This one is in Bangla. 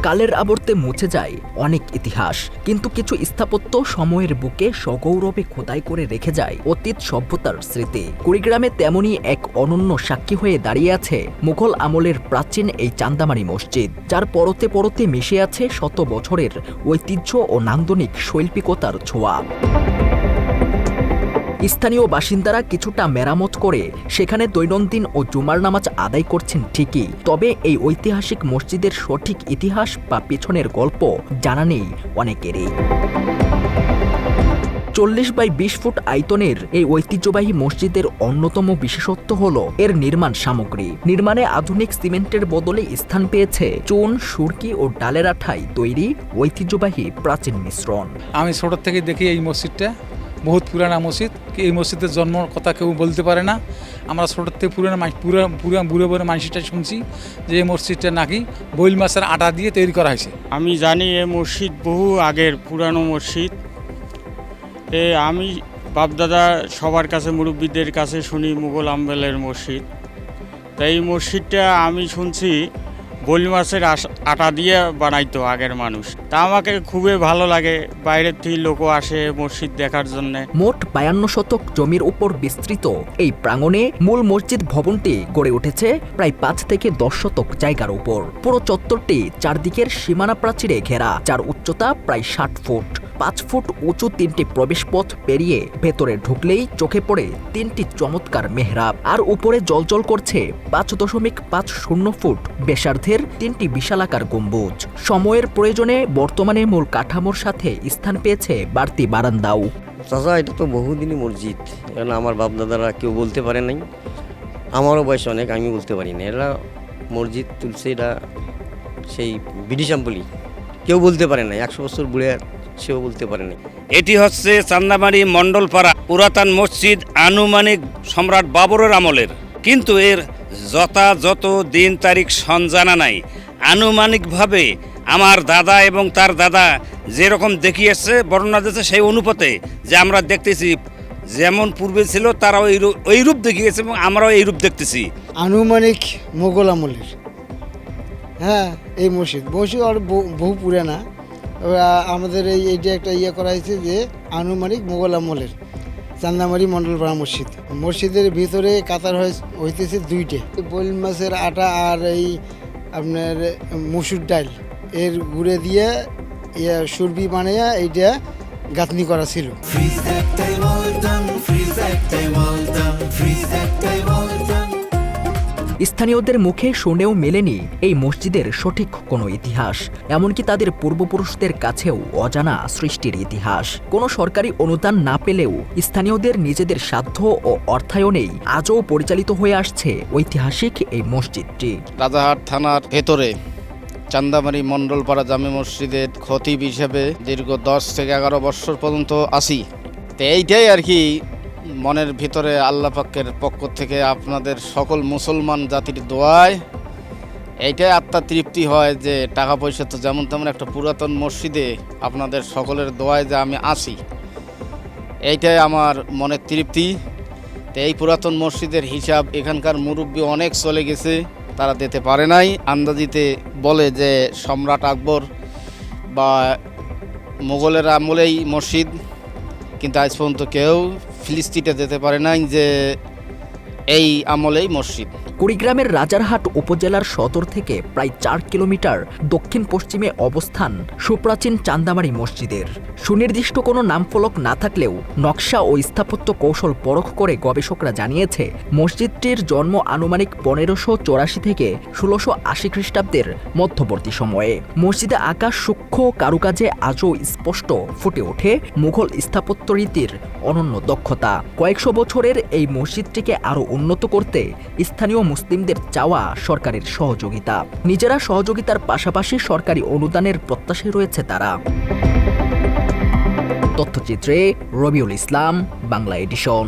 কালের আবর্তে মুছে যায় অনেক ইতিহাস, কিন্তু কিছু স্থাপত্য সময়ের বুকে সগৌরবে খোদাই করে রেখে যায় অতীত সভ্যতার স্মৃতি। কুড়িগ্রামে তেমনই এক অনন্য সাক্ষী হয়ে দাঁড়িয়ে আছে মুঘল আমলের প্রাচীন এই চান্দামারি মসজিদ, যার পরতে পরতে মিশে আছে শত বছরের ঐতিহ্য ও নান্দনিক শৈল্পিকতার ছোঁয়া। স্থানীয় বাসিন্দারা কিছুটা মেরামত করে সেখানে দৈনন্দিন ও জুমার নামাজ আদায় করছেন ঠিকই, তবে এই ঐতিহাসিক মসজিদের সঠিক ইতিহাস বা পেছনের গল্প জানা নেই অনেকেরই। 40x20 ফুট আয়তনের এই ঐতিহ্যবাহী মসজিদের অন্যতম বিশেষত্ব হল এর নির্মাণ সামগ্রী। নির্মাণে আধুনিক সিমেন্টের বদলে স্থান পেয়েছে চুন, সুরকি ও ডালের আঠায় তৈরি ঐতিহ্যবাহী প্রাচীন মিশ্রণ। আমি ছোট থেকে দেখি এই মসজিদটা বহুত পুরানা মসজিদ। এই মসজিদের জন্মর কথা কেউ বলতে পারে না। আমরা ছোটোর থেকে বুড়ো বুড়ো মানুষটা শুনছি যে এই মসজিদটা নাকি বইল মাছের আটা দিয়ে তৈরি করা হয়েছে। আমি জানি এই মসজিদ বহু আগের পুরানো মসজিদ। আমি বাপদাদা সবার কাছে, মুরব্বীদের কাছে শুনি মুঘল আমলের মসজিদ। তাই এই মসজিদটা আমি শুনছি বইল মাছের আটা দিয়ে বানাইতো আগের মানুষ। তা আমাকে খুবই ভালো লাগে, বাইরের থেকে লোকও আসে মসজিদ দেখার জন্য। মোট 52 শতক জমির উপর বিস্তৃত এই প্রাঙ্গণে মূল মসজিদ ভবনটি গড়ে উঠেছে প্রায় 5 থেকে 10 শতক জায়গার উপর। পুরো চত্বরটি চারদিকের সীমানা প্রাচীরে ঘেরা, যার উচ্চতা প্রায় 60 ফুট। 5 ফুট উঁচু 3টি প্রবেশপথ পেরিয়ে ভেতরে ঢুকলেই চোখে পড়ে 3টি চমৎকার মেহরাব, আর উপরে জ্বলজ্বল করছে 5.50 ফুট ব্যাসার্ধের 3টি বিশালাকার গম্বুজ। সময়ের প্রয়োজনে বর্তমানে মূল কাঠামোর সাথে স্থান পেয়েছে বাড়তি বারান্দাও। চাচা, এটা তো বহুদিনই মসজিদ, কারণ আমার বাপদাদারা কেউ বলতে পারে নাই। আমারও বয়স অনেক, আমি বলতে পারি না। এরা মসজিদ তুলছে, এটা সেই ব্রিটিশ আমলি, কেউ বলতে পারে নাই। 100 বছর বুড়ে সেও বলতে পারে নাই। এটি হচ্ছে চান্দামারি মণ্ডলপাড়া পুরাতন মসজিদ, আনুমানিক সম্রাট বাবরের আমলের, কিন্তু এর যথাযথ দিন তারিখ জানা নাই। আনুমানিকভাবে আমার দাদা এবং তার দাদা যেরকম দেখিয়েছে, বর্ণনা দিয়েছে, সেই অনুপাতে যে আমরা দেখতেছি যেমন পূর্বে ছিল তারাও ওই রূপ দেখিয়েছে এবং আমরাও এই রূপ দেখতেছি। আনুমানিক মোগল আমলের, হ্যাঁ, এই মসজিদ আর বহু পুরানা। আমাদের এইটা একটা করা হয়েছে যে আনুমানিক মোগল আমলের চান্দামারি মণ্ডলপাড়া মসজিদ। মসজিদের ভিতরে কাতার হইতেছে 2টে, বইল মাছের আটা আর এই আপনার মসুর ডাল এর গুঁড়ে দিয়ে সুরবি বানিয়ে এইটা গাঁথনি করা ছিল। স্থানীয়দের মুখে শুনেও মেলেনি এই মসজিদের সঠিক কোনো ইতিহাস, এমনকি তাদের পূর্বপুরুষদের কাছেও অজানা সৃষ্টির ইতিহাস। কোনো সরকারি অনুদান না পেলেও স্থানীয়দের নিজেদের সাধ্য ও অর্থায়নেই আজও পরিচালিত হয়ে আসছে ঐতিহাসিক এই মসজিদটি। রাজারহাট থানার ভেতরে চান্দামারি মণ্ডলপাড়া জামে মসজিদের খতিব হিসেবে দীর্ঘ 10 থেকে 11 বছর পর্যন্ত আছি। তো এইটাই আর কি মনের ভিতরে আল্লাহ পাকের পক্ষ থেকে আপনাদের সকল মুসলমান জাতির দোয়ায় এইটাই আত্মা তৃপ্তি হয় যে টাকা পয়সা তো যেমন তেমন একটা পুরাতন মসজিদে আপনাদের সকলের দোয়ায় যে আমি আসি, এইটাই আমার মনের তৃপ্তি। তো এই পুরাতন মসজিদের হিসাব এখানকার মুরব্বী অনেক চলে গেছে, তারা দিতে পারে নাই। আন্দাজিতে বলে যে সম্রাট আকবর বা মোগলের আমলেই মসজিদ, কিন্তু আজ পর্যন্ত কেউ ফিলিস্তিনে যেতে পারে নাই যে এই আমলেই মসজিদ। কুড়িগ্রামের রাজারহাট উপজেলার সদর থেকে প্রায় 4 কিলোমিটার দক্ষিণ পশ্চিমে অবস্থান সুপ্রাচীন চান্দামারি মসজিদের। সুনির্দিষ্ট কোনো নামফলক না থাকলেও নকশা ও স্থাপত্য কৌশল পরখ করে গবেষকরা জানিয়েছে মসজিদটির জন্ম আনুমানিক 1584 থেকে 1680 খ্রিস্টাব্দের মধ্যবর্তী সময়ে। মসজিদে আঁকা সূক্ষ্ম কারুকাজে আজও স্পষ্ট ফুটে ওঠে মুঘল স্থাপত্য রীতির অনন্য দক্ষতা। কয়েকশো বছরের এই মসজিদটিকে আরও উন্নত করতে স্থানীয় মুসলিমদের চাওয়া সরকারের সহযোগিতা। নিজেরা সহযোগিতার পাশাপাশি সরকারি অনুদানের প্রত্যাশায় রয়েছে তারা। তথ্যচিত্রে রবিউল ইসলাম, বাংলা এডিশন।